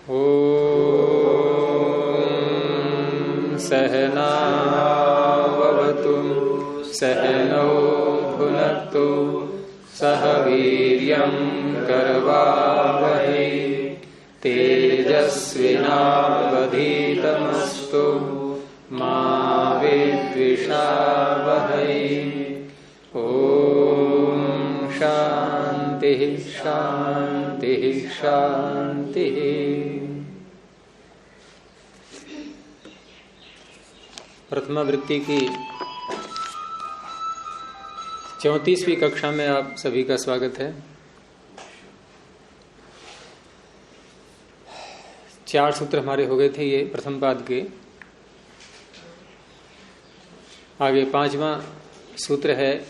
ॐ सहनावतु सहनौ भुनक्तु सह वीर्यं करवावहै तेजस्विनावधीतमस्तु मा विद्विषावहै। ॐ शांति शांति शांति। प्रथमा वृत्ति की 34वीं कक्षा में आप सभी का स्वागत है। 4 सूत्र हमारे हो गए थे ये प्रथम पाद के। आगे 5वां सूत्र है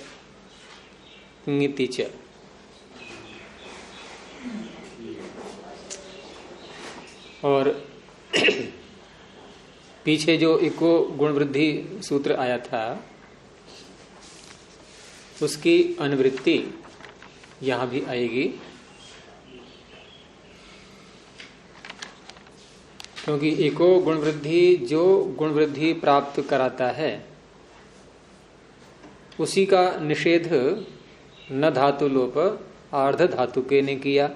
ङिति च। और पीछे जो इको गुण वृद्धि सूत्र आया था उसकी अनुवृत्ति यहां भी आएगी, क्योंकि इको गुण वृद्धि जो गुण वृद्धि प्राप्त कराता है उसी का निषेध न धातु लोप आर्ध धातु के ने किया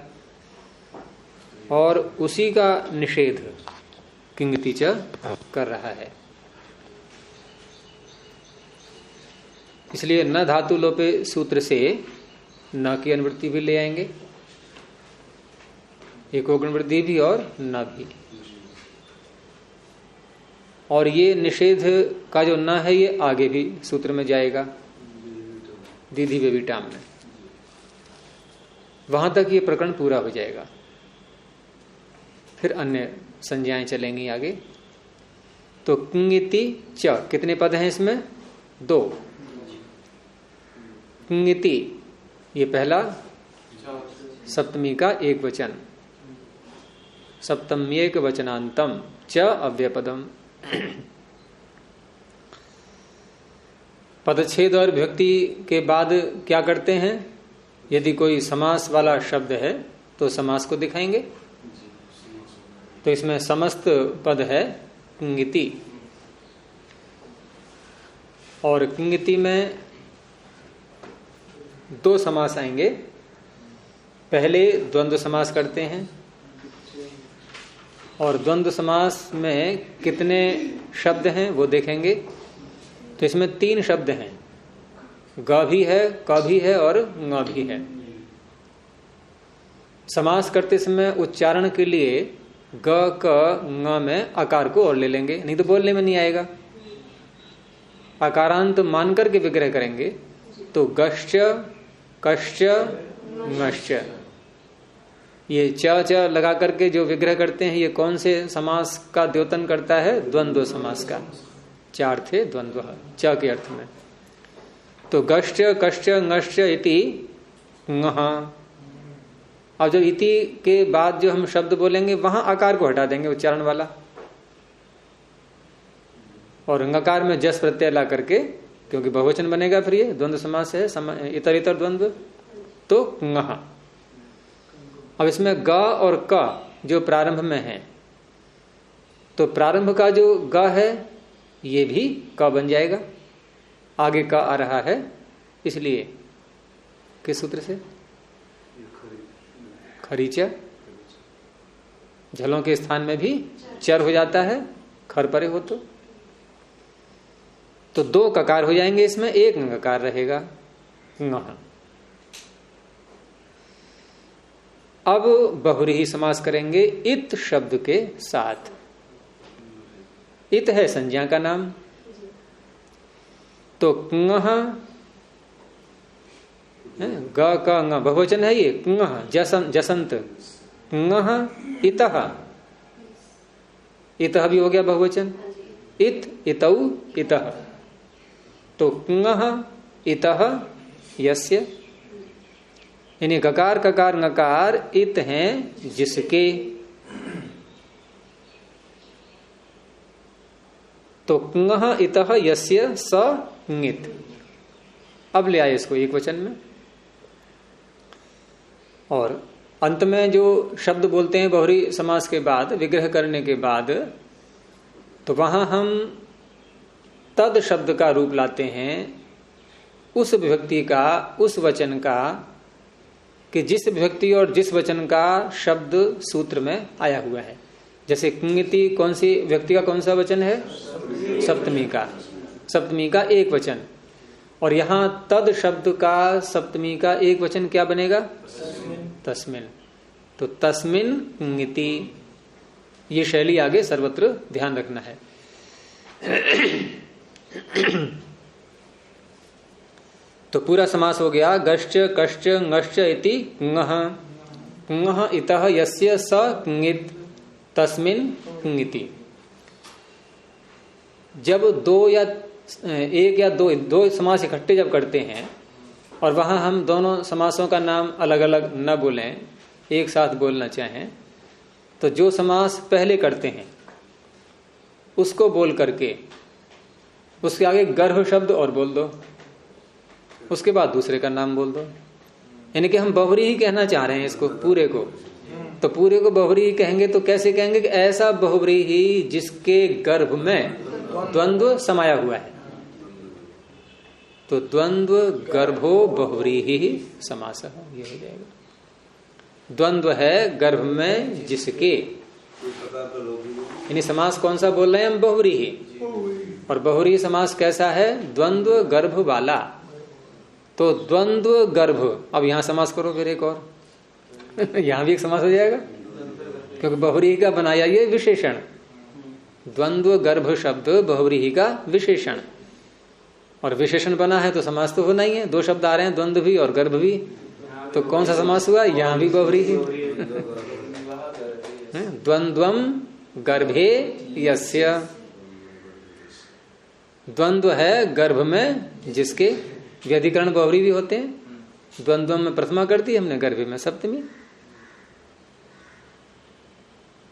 और उसी का निषेध किंगति च कर रहा है। इसलिए न धातु लोपे सूत्र से न की अनुवृत्ति भी ले आएंगे, एको गुण वृद्धि भी और न भी। और ये निषेध का जो न है ये आगे भी सूत्र में जाएगा दीधी बेबीटाम में, वहां तक ये प्रकरण पूरा हो जाएगा। फिर अन्य संज्ञाएं चलेंगी आगे। तो किंगिति च कितने पद हैं इसमें? 2। किंगिति ये पहला सप्तमी का एक वचन, सप्तम्येक वचनांतम च अव्यपदम। पदच्छेद और विभक्ति के बाद क्या करते हैं? यदि कोई समास वाला शब्द है तो समास को दिखाएंगे। तो इसमें समस्त पद है किंगिति, और किंगिति में 2 समास आएंगे। पहले द्वंद्व समास करते हैं, और द्वंद्व समास में कितने शब्द हैं वो देखेंगे। तो इसमें 3 शब्द हैं, ग भी है, क भी है और ङ भी है। समास करते समय उच्चारण के लिए ग क ङ में आकार को और ले लेंगे, नहीं तो बोलने में नहीं आएगा। आकारांत मान करके विग्रह करेंगे। तो गश्च कश्च ङश्च, ये च लगा करके जो विग्रह करते हैं ये कौन से समास का द्योतन करता है? द्वंद्व समास का। 4 थे द्वंद्व च के अर्थ में। तो गश्च कश्च ङश्च इति ङः। अब जब इति के बाद जो हम शब्द बोलेंगे वहां आकार को हटा देंगे उच्चारण वाला, और ङकार में जस प्रत्यय ला करके, क्योंकि बहुवचन बनेगा फिर ये द्वंद्व समास है, इतर इतर द्वंद्व। तो ङः। अब इसमें ग और क जो प्रारंभ में है, तो प्रारंभ का जो ग है ये भी क बन जाएगा। आगे क आ रहा है, इसलिए किस सूत्र से? खरीच। झलों के स्थान में भी चर हो जाता है, खर परे हो तो 2 ककार हो जाएंगे इसमें, 1 ङकार रहेगा ङः। अब बहुरीही समास करेंगे इत शब्द के साथ। इत है संज्ञा का नाम। तो ङः ग क ङ बहुवचन है ये, ङः जसंत ङः इतः। इतः भी हो गया बहुवचन। इत इतौ इतः। तो ङः इतः यस्य, यानी गकार ककार ङकार इत हैं जिसके। तो ङः इतः यस्य स ङित। अब ले आए इसको एक वचन में। और अंत में जो शब्द बोलते हैं बहुरी समास के बाद, विग्रह करने के बाद, तो वहां हम तद शब्द का रूप लाते हैं, उस विभक्ति का, उस वचन का, कि जिस विभक्ति और जिस वचन का शब्द सूत्र में आया हुआ है। जैसे किंगिति कौन सी विभक्ति का कौन सा वचन है? सप्तमी का, सप्तमी का एक वचन। और यहां तद शब्द का सप्तमी का एक वचन क्या बनेगा? तस्मिन। तो तस्मिन किंगिति, ये शैली आगे सर्वत्र ध्यान रखना है। तो पूरा समास हो गया। गश्च कश्च ngश्च इति किंगः, किंगः इतः यस्य स किंगित तस्मिन किंगिति। जब दो या एक या दो समास इकट्ठे जब करते हैं और वहां हम दोनों समासों का नाम अलग अलग न बोलें, एक साथ बोलना चाहें, तो जो समास पहले करते हैं उसको बोल करके उसके आगे गर्भ शब्द और बोल दो, उसके बाद दूसरे का नाम बोल दो। यानी कि हम बहुरी ही कहना चाह रहे हैं इसको, पूरे को। तो पूरे को बहुरी ही कहेंगे तो कैसे कहेंगे? कि ऐसा बहुरी ही जिसके गर्भ में द्वंद्व समाया हुआ है। तो द्वंद्व गर्भो बहुरी ही समास, ये हो जाएगा। द्वंद्व है गर्भ में जिसके, यानी समास कौन सा बोल रहे हैं हम? बहुरी ही। और बहुरी समास कैसा है? द्वंद्व गर्भ वाला। तो द्वंद्व गर्भ, अब यहां समास करो फिर एक और यहां भी एक समास हो जाएगा, क्योंकि बहुरी का बनाया ये विशेषण। द्वंद्व गर्भ शब्द बहुरी ही का विशेषण, और विशेषण बना है तो समास तो होना ही है। दो शब्द आ रहे हैं, द्वंद्व भी और गर्भ भी, तो कौन सा समास हुआ? यहां भी बहुरी ही। द्वंद्वम गर्भे यस्य, द्वंद्व है गर्भ में जिसके। व्यधिकरण बहुरी भी होते हैं। द्वंद्व में प्रथमा कर दी हमने, गर्भ में सप्तमी।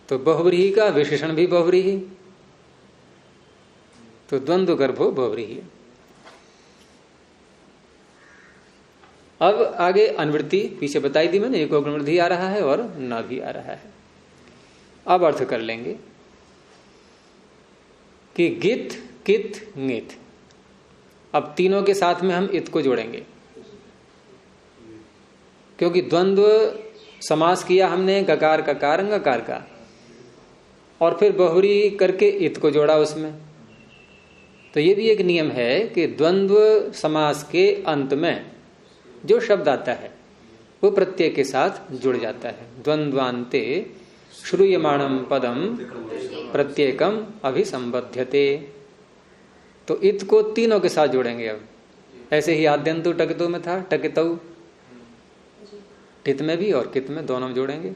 तो बहुव्रीहि का विशेषण भी बहुव्रीहि, तो द्वंद्व गर्भो बहुव्रीहि। अब आगे अनुवृत्ति पीछे बताई दी मैंने, एक अनुवृत्ति आ रहा है और न भी आ रहा है। अब अर्थ कर लेंगे कि गित कित ङित। अब तीनों के साथ में हम इत को जोड़ेंगे, क्योंकि द्वंद्व समास किया हमने गकार ककार गकार का, और फिर बहुरी करके इत को जोड़ा उसमें। तो ये भी एक नियम है कि द्वंद्व समास के अंत में जो शब्द आता है वो प्रत्यय के साथ जुड़ जाता है। द्वंद्वान्ते श्रूयमाणम पदम प्रत्येकम अभिसंबध्यते। तो इत को तीनों के साथ जोड़ेंगे। अब ऐसे ही आद्यंतु टकितो में था, टकितौ, टित में भी और कित में, दोनों में जोड़ेंगे।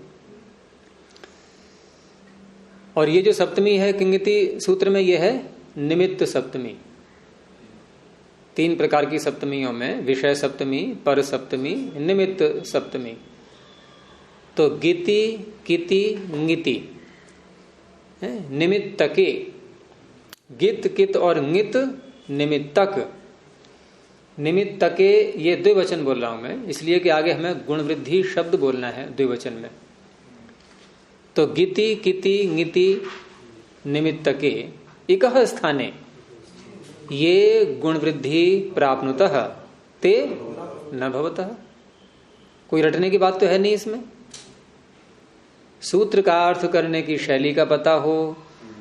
और ये जो सप्तमी है किंगिति सूत्र में, ये है निमित्त सप्तमी। तीन प्रकार की सप्तमियों में विषय सप्तमी, पर सप्तमी, निमित्त सप्तमी। तो गिति किति ङिति निमित्तके, गित कित और ङित निमित्तक। निमित्तके ये द्विवचन बोल रहा हूं मैं, इसलिए कि आगे हमें गुण वृद्धि शब्द बोलना है द्विवचन में। तो गिति किति ङिति निमित्तके इकः स्थाने ये गुण वृद्धि प्राप्नुतः ते न भवतः। कोई रटने की बात तो है नहीं इसमें। सूत्र का अर्थ करने की शैली का पता हो,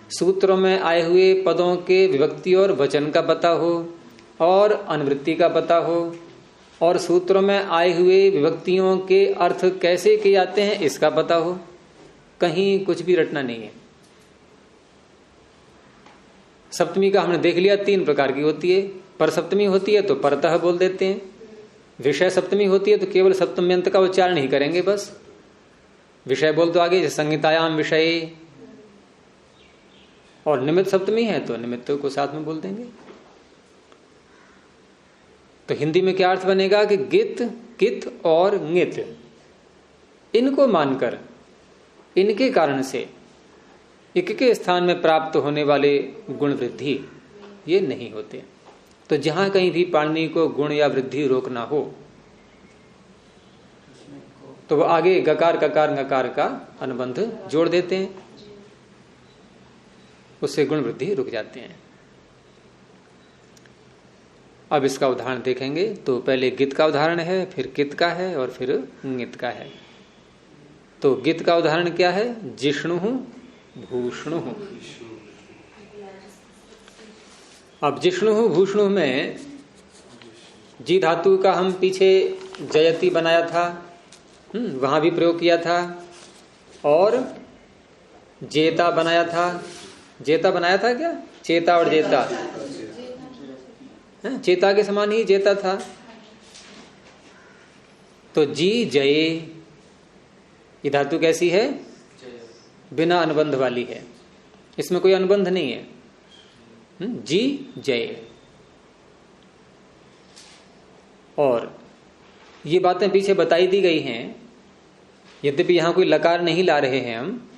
सूत्रों में आए हुए पदों के विभक्ति और वचन का पता हो, और अनुवृत्ति का पता हो, और सूत्रों में आए हुए विभक्तियों के अर्थ कैसे किए जाते हैं इसका पता हो। कहीं कुछ भी रटना नहीं है। सप्तमी का हमने देख लिया, तीन प्रकार की होती है। पर सप्तमी होती है तो परतः बोल देते हैं। विषय सप्तमी होती है तो केवल सप्तम्यंत का उच्चारण ही करेंगे बस। विषय बोल तो आगे संहितायाम विषय, और निमित्त सप्तमी है तो निमित्त को साथ में बोल देंगे। तो हिंदी में क्या अर्थ बनेगा कि गित कित और ङित, इनको मानकर, इनके कारण से एक के स्थान में प्राप्त होने वाले गुण वृद्धि ये नहीं होते। तो जहां कहीं भी पाणिनि को गुण या वृद्धि रोकना हो तो वो आगे गकार ककार ngकार का अनुबंध जोड़ देते हैं, उससे गुण वृद्धि रुक जाते हैं। अब इसका उदाहरण देखेंगे। तो पहले गित का उदाहरण है, फिर कित का है और फिर ङित का है। तो गित का उदाहरण क्या है? जिष्णु भूष्णु। अब जिष्णु भूष्णु में जी धातु का हम पीछे जयति बनाया था, वहां भी प्रयोग किया था, और जेता बनाया था। जेता बनाया था क्या? चेता और जेता, चेता के समान ही जेता था। तो जी जये ये धातु कैसी है? बिना अनुबंध वाली है, इसमें कोई अनुबंध नहीं है। जी जय। और ये बातें पीछे बताई दी गई हैं। यद्यपि यहां कोई लकार नहीं ला रहे हैं हम,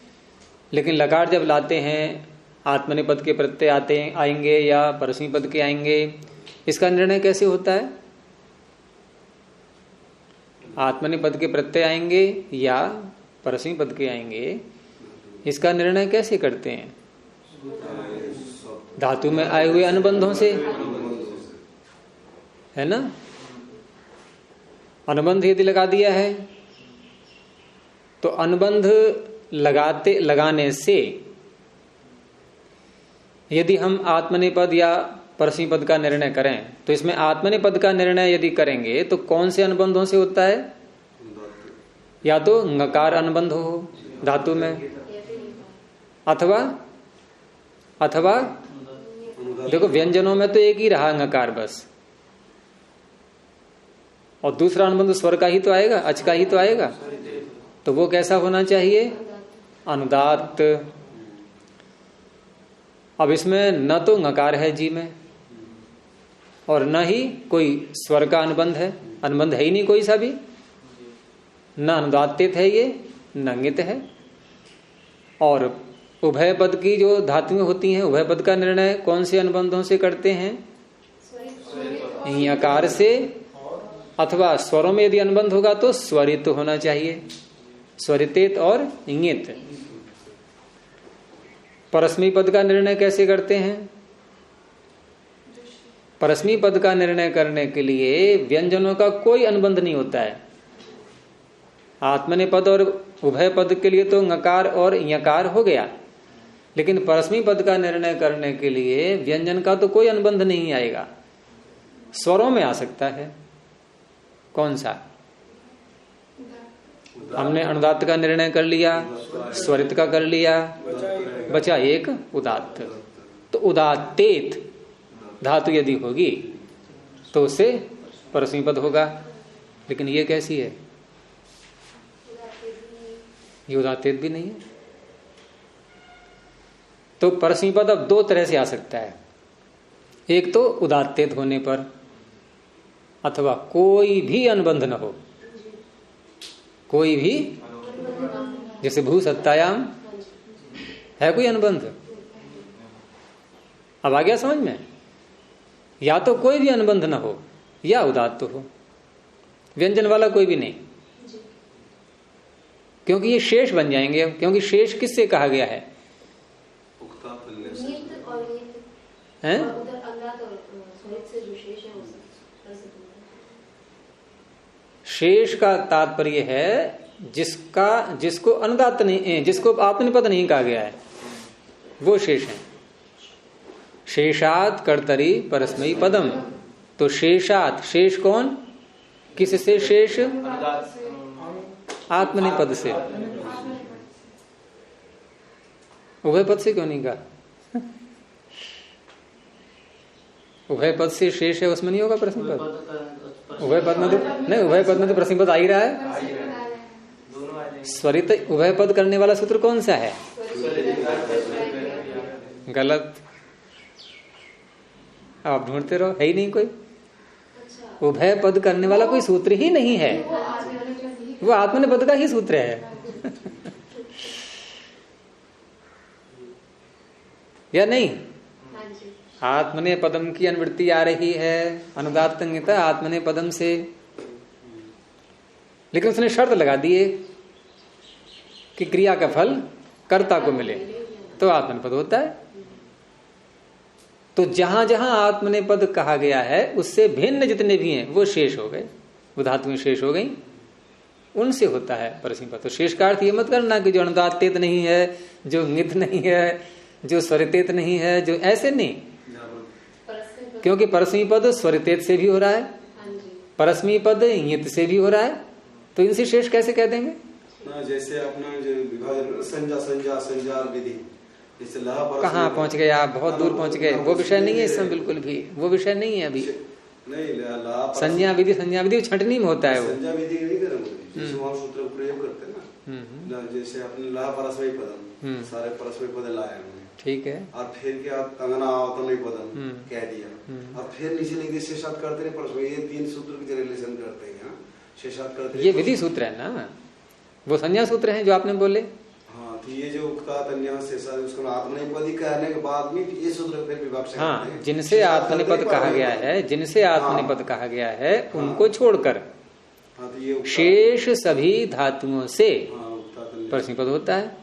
लेकिन लकार जब लाते हैं आत्मनेपद के प्रत्यय आएंगे या परस्मी पद के आएंगे, इसका निर्णय कैसे होता है? आत्मनेपद के प्रत्यय आएंगे या परस्मी पद के आएंगे, इसका निर्णय कैसे करते हैं? धातु में आए हुए अनुबंधों से, है ना? अनुबंध यदि लगा दिया है तो अनुबंध लगाने से यदि हम आत्मनेपद या परस्मी पद का निर्णय करें, तो इसमें आत्मनेपद का निर्णय यदि करेंगे तो कौन से अनुबंधों से होता है? या तो ngकार अनुबंध हो धातु में, अथवा देखो व्यंजनों में तो एक ही रहा ngकार बस, और दूसरा अनुबंध स्वर का ही तो आएगा, अच का ही तो आएगा। तो वो कैसा होना चाहिए? अनुदात्त। अब इसमें न तो ngकार है जी में, और न ही कोई स्वर का अनुबंध है, अनुबंध है ही नहीं कोई सा भी, न अनुदात्तित है ये, न ङित है। और उभय पद की जो धातुएं होती हैं, उभय पद का निर्णय कौन से अनुबंधों से करते हैं? यकार से, अथवा स्वरों में यदि अनुबंध होगा तो स्वरित होना चाहिए, स्वरितेत और ङित। परस्मी पद का निर्णय कैसे करते हैं? परस्मी पद का निर्णय करने के लिए व्यंजनों का कोई अनुबंध नहीं होता है। आत्मनेपद और उभय पद के लिए तो ngकार और यकार हो गया, लेकिन परस्मी पद का निर्णय करने के लिए व्यंजन का तो कोई अनुबंध नहीं आएगा। स्वरों में आ सकता है। कौन सा? हमने अनुदात्त का निर्णय कर लिया, स्वरित का कर लिया, बचा एक उदात्त। तो उदात्तेत धातु यदि होगी तो उससे परस्मी पद होगा। लेकिन ये कैसी है? ये उदात्तेत भी नहीं है। तो परस्मी पद अब दो तरह से आ सकता है। एक तो उदात्तेत होने पर, अथवा कोई भी अनुबंध न हो, कोई भी, जैसे भू सत्तायाम है कोई अनुबंध। अब आ गया समझ में? या तो कोई भी अनुबंध न हो या उदात्त हो, व्यंजन वाला कोई भी नहीं, क्योंकि ये शेष बन जाएंगे। क्योंकि शेष किससे कहा गया है? हैं? शेष का तात्पर्य है जिसको अनुदात्त नहीं, जिसको आत्मनेपद नहीं कहा गया है, वो शेष है। शेषात कर्तरी परस्मयी पदम। तो शेषात, शेष कौन? किससे शेष? आत्मनेपद से। उभय पद से क्यों नहीं कहा? उभय पद से शेष है, उसमें नहीं होगा प्रश्न पद? उभय पद में तो नहीं, उभय पद में तो प्रश्न पद आ ही रहा है। स्वरित उभय पद करने वाला सूत्र कौन सा है? गलत। आप ढूंढते रहो, है ही नहीं कोई। उभय पद करने वाला कोई सूत्र ही नहीं है, वो आत्मनेपद का ही सूत्र है। या नहीं? आत्मनेपदम की अनुवृत्ति आ रही है, अनुदात्त ङित आत्मनेपदम से। लेकिन उसने शर्त लगा दी है कि क्रिया का फल कर्ता को मिले तो आत्मनेपद होता है। तो जहां जहां आत्मनेपद कहा गया है उससे भिन्न जितने भी हैं वो शेष हो गए, वो धातुएं शेष हो गई, उनसे होता है परस्मैपद। तो शेष का अर्थ ये मत करना कि जो अनुदात्तेत नहीं है, जो नित नहीं है, जो स्वरितेत नहीं है, जो ऐसे नहीं, क्योंकि परस्मैपद स्वरितेत से भी हो रहा है, परस्मैपद इंगित से भी हो रहा है, तो इनसे शेष कैसे कह देंगे? जैसे अपना जो विभाग संज्ञा संज्ञा संज्ञा विधि, जैसे कहाँ पहुंच गए आप? बहुत दूर पहुंच गए। वो विषय नहीं है इसमें, बिल्कुल भी वो विषय नहीं है अभी। संज्ञा विधि छंटनी में होता है वो। संज्ञा विधि नहीं करेंगे, जैसे वहाँ सूत्र प्रयोग करते हैं ना, जैसे अपने ला परस्मै पदम, सारे परस्मै पद लाए हमने, ठीक है, और फिर क्या कंगना आवतम पदम कह दिया, और फिर नीचे लिख दिया शेषात करते हैं परस्मै। ये 3 सूत्र की रिलेशन करते हैं, शेषात करते हैं, ये विधि सूत्र है ना, वो संज्ञा सूत्र है जो आपने बोले। हाँ, तो ये जो उक्ता तन्या शेषात, उसको आत्मनेपदी कहने के बाद में ये सूत्र फिर विभाग से, हाँ, जिनसे आत्मनेपद कहा गया है, जिनसे आत्मनेपद कहा गया है उनको छोड़कर शेष सभी धातुओं से परस्मैपद होता है।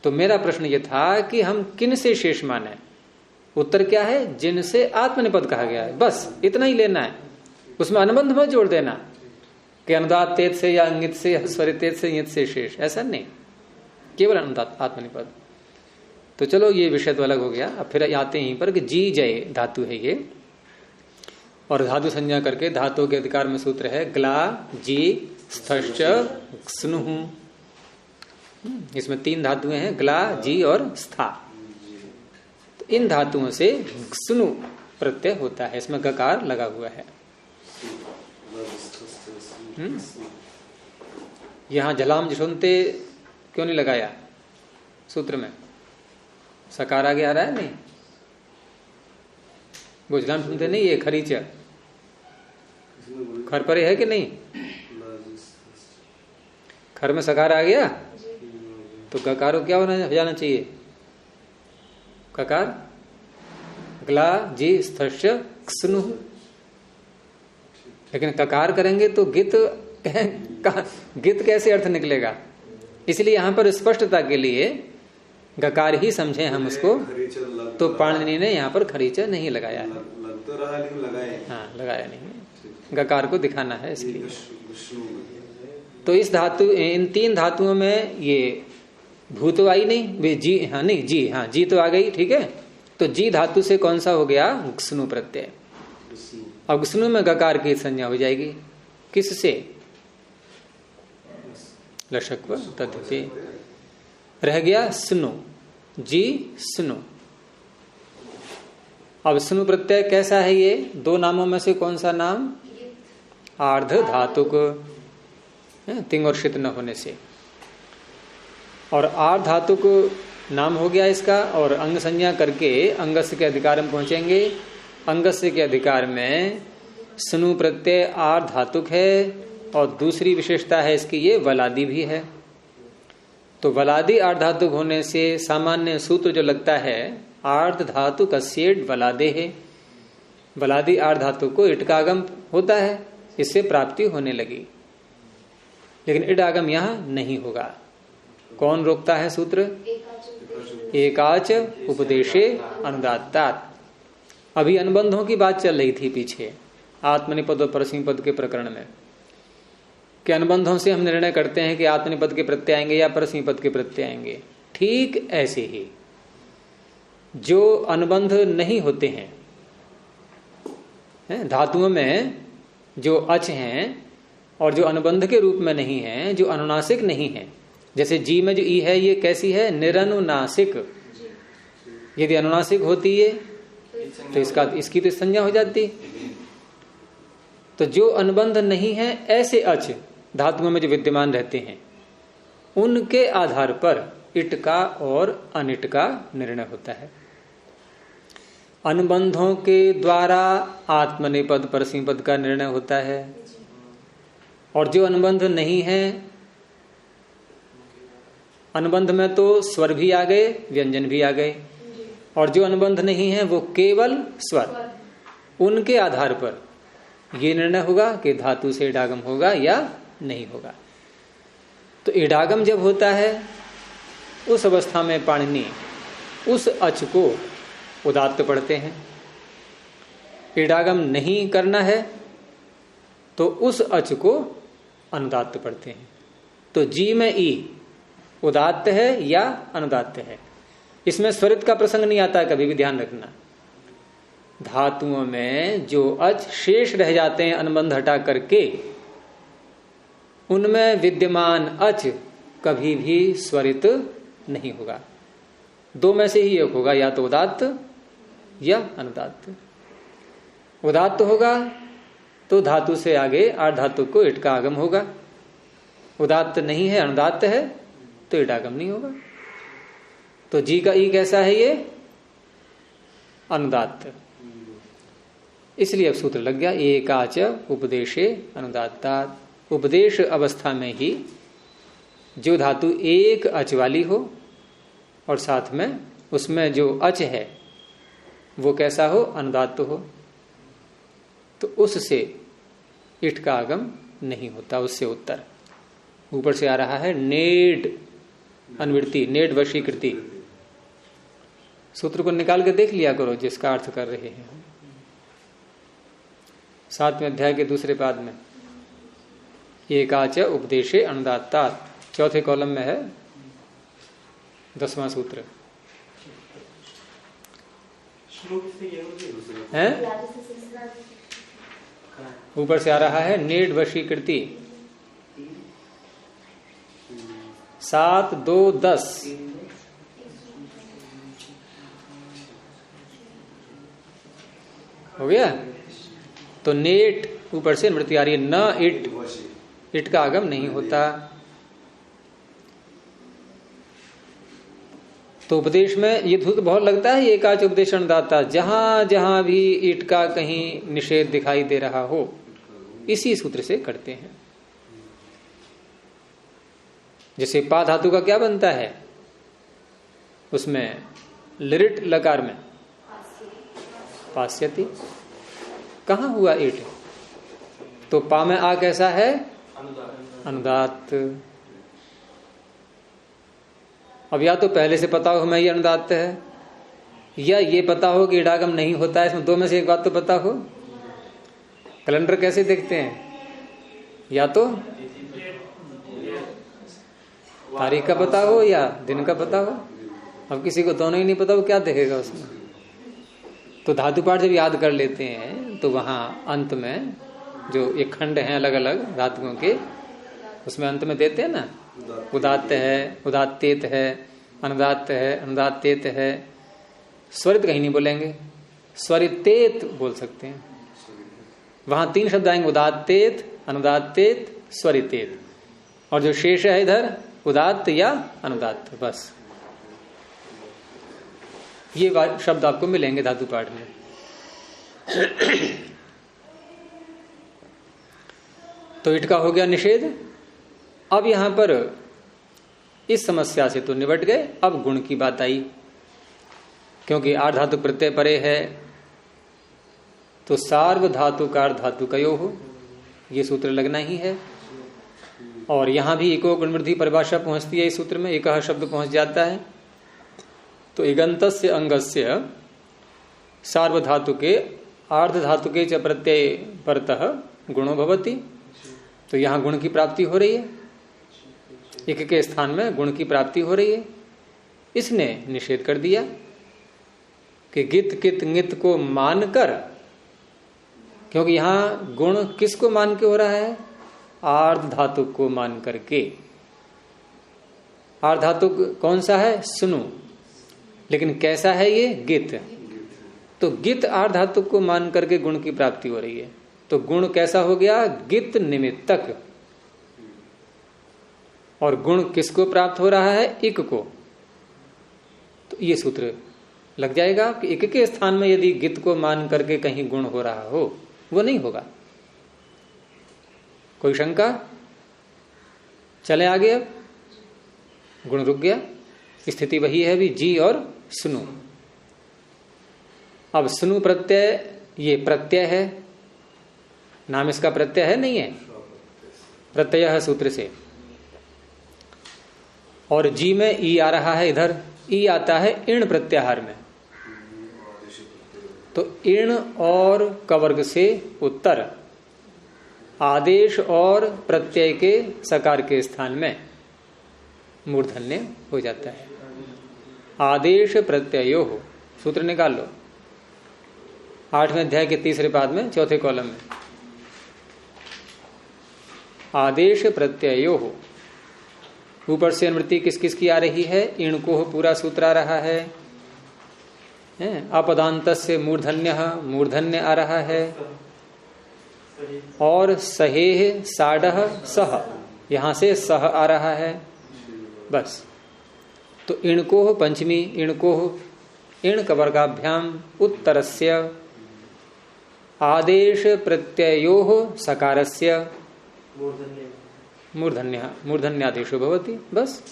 तो मेरा प्रश्न ये था कि हम किन से शेष माने? उत्तर क्या है? जिनसे आत्मनेपद कहा गया है, बस इतना ही लेना है, उसमें अनुबंध मत जोड़ देना कि अनुदात्तेत से या अंगित से या स्वरितेत से इंगित से शेष, ऐसा नहीं, केवल अनुदात आत्मनेपद। तो चलो ये विषय तो अलग हो गया। अब फिर आते हैं यहीं पर कि जी जय धातु है ये, और धातु संज्ञा करके धातु के अधिकार में सूत्र है ग्ला जी स्थश्च स्नुहु। इसमें 3 धातुएं हैं, ग्ला जी और स्था। तो इन धातुओं से स्नु प्रत्यय होता है, इसमें गकार लगा हुआ है। यहां झलाम जशुनते क्यों नहीं लगाया सूत्र में? सकार आगे आ रहा है नहीं, वो झलाम सुनते नहीं, ये खरीच खर परे है कि नहीं? खर में सकार आ गया तो ककार क्या होना जाना चाहिए? ककार ग्ला जी स्थश्च स्नु। लेकिन ककार करेंगे तो गित कैसे अर्थ निकलेगा? इसलिए यहां पर स्पष्टता के लिए गकार ही समझे हम उसको, तो पाणिनि ने यहाँ पर खरीचा नहीं लगाया है। लग तो रहा लेकिन हाँ, लगाया नहीं, गकार को दिखाना है इसलिए। तो इस धातु, इन 3 धातुओं में ये भू तो आई नहीं, वे जी, हाँ नहीं जी, हाँ जी तो आ गई, ठीक है। तो जी धातु से कौन सा हो गया? स्नु प्रत्यय। अब स्नु में गकार की संज्ञा हो जाएगी, किससे? लशक्व तद्धिते। रह गया स्नु, जी स्नु। अब स्नु प्रत्यय कैसा है? ये 2 नामों में से कौन सा नाम? आर्ध धातुक, तिंग और शित न होने से, और आर्ध धातुक नाम हो गया इसका। और अंग संज्ञा करके अंगस्य के अधिकार में पहुंचेंगे। अंगस्य के अधिकार में स्नु प्रत्यय आर्ध धातुक है, और दूसरी विशेषता है इसकी ये वलादि भी है। तो वलादि आर्ध धातुक होने से सामान्य सूत्र जो लगता है आर्ध धातु कस्येड वलादे है, वलादि आर्ध धातु को इटकागम होता है, इससे प्राप्ति होने लगी। लेकिन इटागम यहां नहीं होगा। कौन रोकता है सूत्र? एकाच उपदेशे अनुदात्तात। अभी अनुबंधों की बात चल रही थी पीछे आत्मनिपद और परस्मैपद के प्रकरण में, कि अनुबंधों से हम निर्णय करते हैं कि आत्मनिपद के प्रत्यय आएंगे या परस्मैपद के प्रत्यय आएंगे। ठीक ऐसे ही जो अनुबंध नहीं होते हैं धातुओं में, जो अच हैं और जो अनुबंध के रूप में नहीं है, जो अनुनासिक नहीं है, जैसे जी में जो ई है ये कैसी है? निरनुनासिक। यदि अनुनासिक होती है तो इसकी तो संज्ञा हो जाती। तो जो अनुबंध नहीं है ऐसे अच धातुओं में जो विद्यमान रहते हैं, उनके आधार पर इट का और अनिट का निर्णय होता है। अनुबंधों के द्वारा आत्मनेपद परस्मैपद का निर्णय होता है, और जो अनुबंध नहीं है, अनुबंध में तो स्वर भी आ गए, व्यंजन भी आ गए, और जो अनुबंध नहीं है वो केवल स्वर, उनके आधार पर ये निर्णय होगा कि धातु से इडागम होगा या नहीं होगा। तो इडागम जब होता है उस अवस्था में पाणिनि उस अच को उदात्त पढ़ते हैं। इडागम नहीं करना है तो उस अच को अनुदात्त पढ़ते हैं। तो जी में ई उदात्त है या अनुदात्त है, इसमें स्वरित का प्रसंग नहीं आता है, कभी भी ध्यान रखना। धातुओं में जो अच शेष रह जाते हैं अनुबंध हटा करके, उनमें विद्यमान अच कभी भी स्वरित नहीं होगा। दो में से ही एक होगा, या तो उदात्त या अनुदात्त। उदात्त होगा तो धातु से आगे आठ धातु को इट का आगम होगा। उदात्त नहीं है, अनुदात्त है, तो इडागम नहीं होगा। तो जी का ई कैसा है? ये अनुदात्त। इसलिए अब सूत्र लग गया, एकाच उपदेशे अनुदात्ता। उपदेश अवस्था में ही जो धातु एक अच वाली हो और साथ में उसमें जो अच है वो कैसा हो? अनुदात्त हो, तो उससे इट का आगम नहीं होता। उससे उत्तर ऊपर से आ रहा है नेड अनुवृत्ति, नेड वशीकृति। सूत्र को निकाल के देख लिया करो जिसका अर्थ कर रहे हैं। 7वें अध्याय के दूसरे पाद में एकाच उपदेशे अनुदात्ता, चौथे कॉलम में है 10वां सूत्र है। ऊपर से आ रहा है नेड वशीकृति 7, 2, 10। हो गया। तो नेट ऊपर से मृत्यु आ रही है, न इट का आगम नहीं होता। तो उपदेश में ये धुत बहुत लगता है, ये एकाच उपदेश अनुदात्ता। जहां जहां भी इट का कहीं निषेध दिखाई दे रहा हो, इसी सूत्र से करते हैं। जैसे पा धातु का क्या बनता है? उसमें लिरिट लकार में पास्यति। कहां हुआ इट? तो पा में आ कैसा है? अनुदात्त। अब या तो पहले से पता हो मैं ये अनुदात्त है, या ये पता हो कि इडागम नहीं होता है। इसमें दो में से एक बात तो पता हो। कैलेंडर कैसे देखते हैं? या तो तारीख का पता हो या दिन का पता हो। अब किसी को दोनों ही नहीं पता, वो क्या देखेगा उसमें? तो धातु पाठ जब याद कर लेते हैं तो वहां अंत में जो ये खंड हैं अलग अलग धातुओं के, उसमें अंत में देते हैं ना, उदात्त है, उदात्तेत है, अनुदात्त है, अनुदात्तेत है। स्वरित कहीं नहीं बोलेंगे, स्वरितेत बोल सकते हैं। वहां 3 शब्द आएंगे, उदात्तेत, अनुदात्तेत, स्वरितेत। और जो शेष है इधर उदात्त या अनुदात्त, बस ये शब्द आपको मिलेंगे धातु पाठ में। तो इट का हो गया निषेध। अब यहां पर इस समस्या से तो निबट गए। अब गुण की बात आई, क्योंकि आठ धातु प्रत्यय परे है, तो सार्वधातुकार धातु कयो हो, ये सूत्र लगना ही है। और यहां भी इको गुणवृद्धि परिभाषा पहुंचती है इस सूत्र में, एक शब्द पहुंच जाता है। तो इगंतस्य अंगस्य सार्वधातु के आर्ध धातु के च प्रत्यय परतः गुणो भवति। तो यहां गुण की प्राप्ति हो रही है, एक के स्थान में गुण की प्राप्ति हो रही है। इसने निषेध कर दिया कि गित कित ङित को मानकर, क्योंकि यहां गुण किसको मान के हो रहा है? आर्ध धातु को मान करके। आर्ध धातु कौन सा है? सुनु। लेकिन कैसा है ये? गित। तो गित आर्ध धातु को मान करके गुण की प्राप्ति हो रही है। तो गुण कैसा हो गया? गित निमित्तक। और गुण किसको प्राप्त हो रहा है? इक को। तो ये सूत्र लग जाएगा कि इक के स्थान में यदि गित को मान करके कहीं गुण हो रहा हो, वो नहीं होगा। कोई शंका? चले आगे। अब गुण रुक गया, स्थिति वही है भी जी और सुनु। अब सुनु प्रत्यय, ये प्रत्यय है, नाम इसका प्रत्यय है नहीं है, प्रत्यय है सूत्र से। और जी में ई आ रहा है, इधर ई आता है इण प्रत्याहार में, तो इण और कवर्ग से उत्तर आदेश और प्रत्यय के सकार के स्थान में मूर्धन्य हो जाता है। आदेश प्रत्ययो हो, सूत्र निकाल लो 8वें अध्याय के 3रे पाद में 4थे कॉलम में। आदेश प्रत्ययो हो, ऊपर से अनुवृत्ति किस किस की आ रही है, इण को पूरा सूत्र आ रहा है, अपदांत से मूर्धन्य आ रहा है, और सहेह साडह सह, यहां से सह आ रहा है, बस। तो इण को पंचमी, इण को इण कवर्गाभ्याम उत्तरस्य आदेश प्रत्ययो सकारस्य मूर्धन्यादेशो भवति, बस।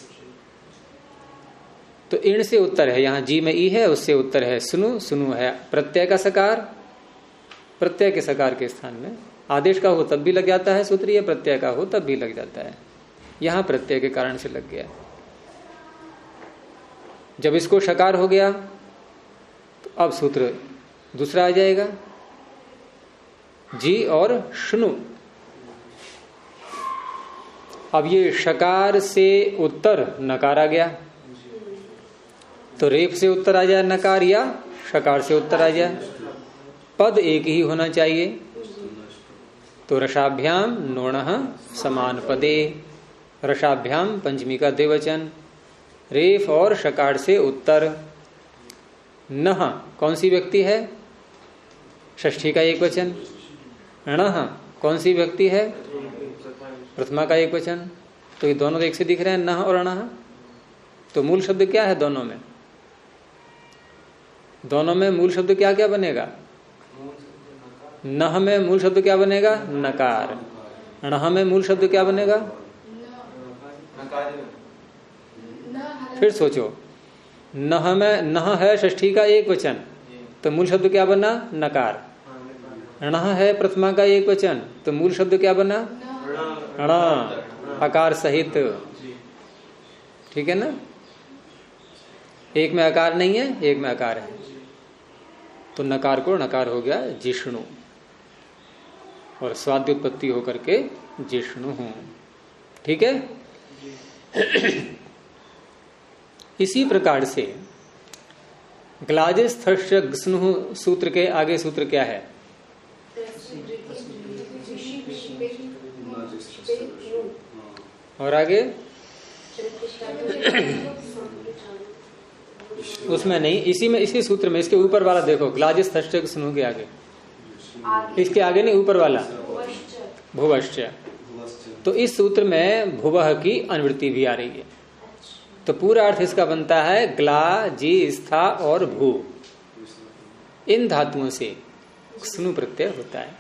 तो इण से उत्तर है, यहां जी में ई है, उससे उत्तर है सुनु, सुनु है प्रत्यय का सकार, प्रत्यय के सकार के स्थान में आदेश का हो तब भी लग जाता है सूत्र, या प्रत्यय का हो तब भी लग जाता है, यहां प्रत्यय के कारण से लग गया। जब इसको शकार हो गया तो अब सूत्र दूसरा आ जाएगा, जी और शुनु। अब ये शकार से उत्तर नकार आ गया, तो रेफ से उत्तर आ जाए नकार, या शकार से उत्तर आ जाए, पद एक ही होना चाहिए। तो रसाभ्याम नोणः समान पदे, रसाभ्याम पंचमी का द्विवचन, रेफ और शकार से उत्तर। नह कौन सी व्यक्ति है, षष्ठी का एक वचन। णः कौन सी व्यक्ति है, प्रथमा का एक वचन। तो ये दोनों एक से दिख रहे हैं, नह और णः। तो मूल शब्द क्या है दोनों में, दोनों में मूल शब्द क्या क्या बनेगा, नह में मूल शब्द क्या बनेगा, नकार। णः में मूल शब्द क्या बनेगा, फिर सोचो, नह में नह है षष्ठी का एक वचन, तो मूल शब्द क्या बना, नकार। णः है प्रथमा का एक वचन, तो मूल शब्द क्या बना, ण, अकार सहित, ठीक है ना। एक में अकार नहीं है, एक में अकार है, तो नकार को नकार हो गया जिष्णु, और स्वाद्य उत्पत्ति होकर के जिष्णु हूं, ठीक है। इसी प्रकार से ग्लाजिस्थश्च ग्स्नु सूत्र के आगे सूत्र क्या है, और आगे उसमें नहीं, इसी में, इसी सूत्र में, इसके ऊपर वाला देखो, ग्लाजिस्थश्च ग्स्नु के आगे, इसके आगे नहीं, ऊपर वाला भुवश्च। तो इस सूत्र में भुवः की अनुवृत्ति भी आ रही है, तो पूरा अर्थ इसका बनता है ग्ला, जी, स्था और भू, इन धातुओं से स्नु प्रत्यय होता है।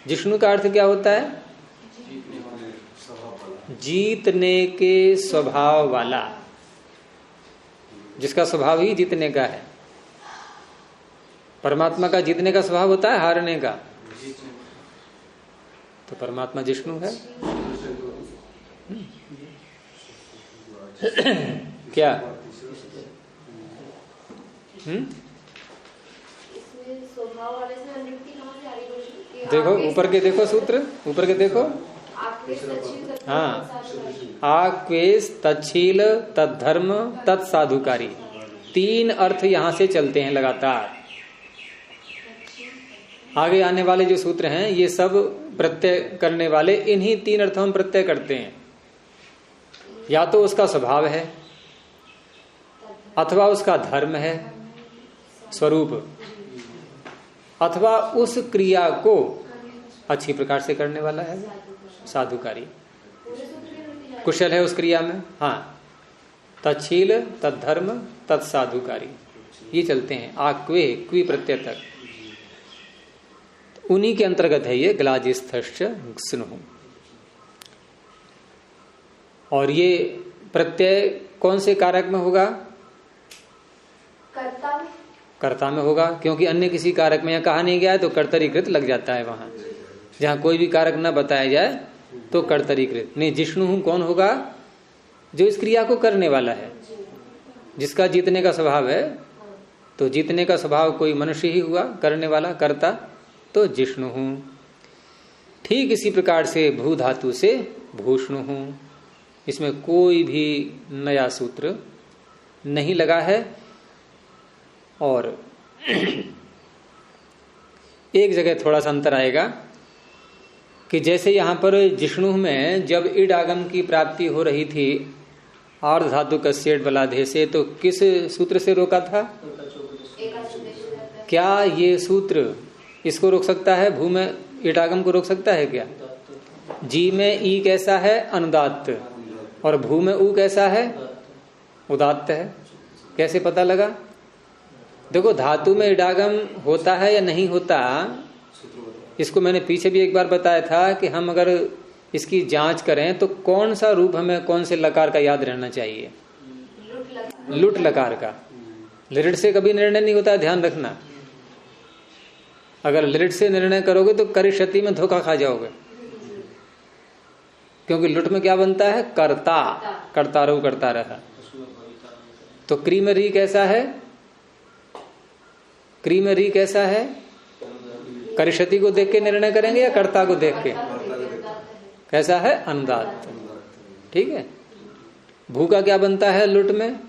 जिष्णु का अर्थ क्या होता है, जीतने के स्वभाव वाला, जिसका स्वभाव ही जीतने का है। परमात्मा का जीतने का स्वभाव होता है हारने का, तो परमात्मा जिष्णु है। क्या देखो ऊपर के, देखो सूत्र ऊपर के देखो, हाँ, आक्वेश तच्छील तद्धर्म तत्साधुकारी, 3 अर्थ यहां से चलते हैं लगातार। आगे आने वाले जो सूत्र हैं ये सब प्रत्यय करने वाले इन्हीं 3 अर्थों में प्रत्यय करते हैं, या तो उसका स्वभाव है, अथवा उसका धर्म है स्वरूप, अथवा उस क्रिया को अच्छी प्रकार से करने वाला है साधुकारी, कुशल है उस क्रिया में। हाँ, तच्छील तद्धर्म तत्साधुकारी, ये चलते हैं आक्वे क्वी प्रत्यय तक, उन्हीं के अंतर्गत है ये ग्लाजिस्थश्च ग्स्नु। और ये प्रत्यय कौन से कारक में होगा, कर्ता में होगा, क्योंकि अन्य किसी कारक में यहाँ कहा नहीं गया है, तो कर्तरीकृत लग जाता है वहां, जहां कोई भी कारक न बताया जाए तो कर्तरी कृत। नहीं, जिष्णु कौन होगा? जो इस क्रिया को करने वाला है, जिसका जीतने का स्वभाव है। तो जीतने का स्वभाव कोई मनुष्य ही हुआ, करने वाला, कर्ता, तो जिष्णु। ठीक इसी प्रकार से भू धातु से भूष्णु। इसमें कोई भी नया सूत्र नहीं लगा है। और एक जगह थोड़ा सा अंतर आएगा कि जैसे यहां पर जिष्णु में जब इड आगम की प्राप्ति हो रही थी आर्ध धातु कस्येट बलाधे से, तो किस सूत्र से रोका था? क्या ये सूत्र इसको रोक सकता है? भू में इड आगम को रोक सकता है क्या? जी में ई कैसा है? अनुदात्त। और भू में ऊ कैसा है? उदात्त है। कैसे पता लगा? देखो, धातु में इडागम होता है या नहीं होता, इसको मैंने पीछे भी एक बार बताया था कि हम अगर इसकी जांच करें तो कौन सा रूप हमें कौन से लकार का याद रहना चाहिए? लुट लकार का। लिरिट से कभी निर्णय नहीं होता है, ध्यान रखना। अगर लिरिट से निर्णय करोगे तो करिष्यति में धोखा खा जाओगे, क्योंकि लुट में क्या बनता है? कर्ता, करता रहो, करता रहा। तो क्री में री कैसा है? क्री में री कैसा है? करिष्यति को देख के निर्णय करेंगे या कर्ता को देख के? कैसा है? अनुदात्त। ठीक है। भू का क्या बनता है लुट में?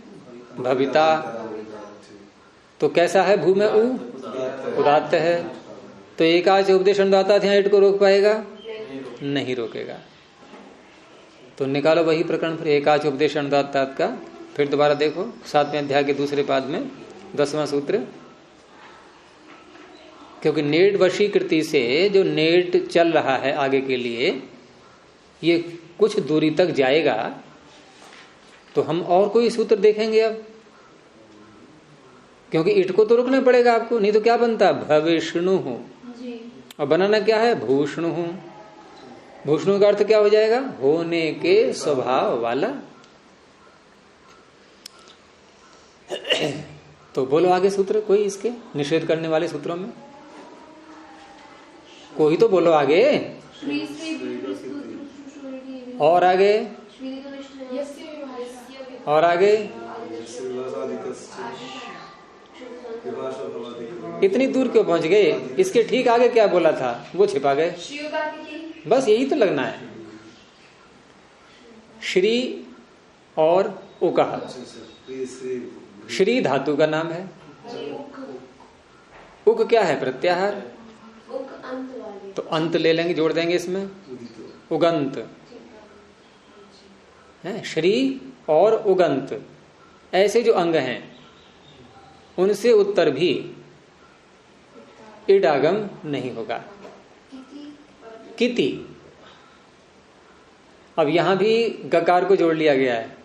भविता। तो कैसा है भू में? ऊ उदात्त है। तो एकाच उपदेश अनुदाता थे, इट को रोक पाएगा? नहीं रोकेगा। तो निकालो वही प्रकरण फिर, एकाच उपदेश अनुदाता का। फिर दोबारा देखो 7वें अध्याय के दूसरे पाद में 10वां सूत्र। क्योंकि नेट वशीकृति से जो नेट चल रहा है आगे के लिए, ये कुछ दूरी तक जाएगा, तो हम और कोई सूत्र देखेंगे अब, क्योंकि इट को तो रुकना पड़ेगा आपको, नहीं तो क्या बनता? भविष्णु। और बनाना क्या है? भूष्णु। भूष्णु का अर्थ क्या हो जाएगा? होने के स्वभाव वाला। तो बोलो आगे सूत्र कोई इसके निषेध करने वाले सूत्रों में कोई तो बोलो आगे। और आगे, और आगे, इतनी दूर क्यों पहुंच गए? इसके ठीक आगे क्या बोला था वो छिपा गए। बस यही तो लगना है। श्री और उकहा। श्री धातु का नाम है। उक क्या है? प्रत्याहार। तो अंत ले लेंगे, जोड़ देंगे इसमें, उगंत है। श्री और उगंत ऐसे जो अंग हैं, उनसे उत्तर भी इडागम नहीं होगा। किति। अब यहां भी गकार को जोड़ लिया गया है,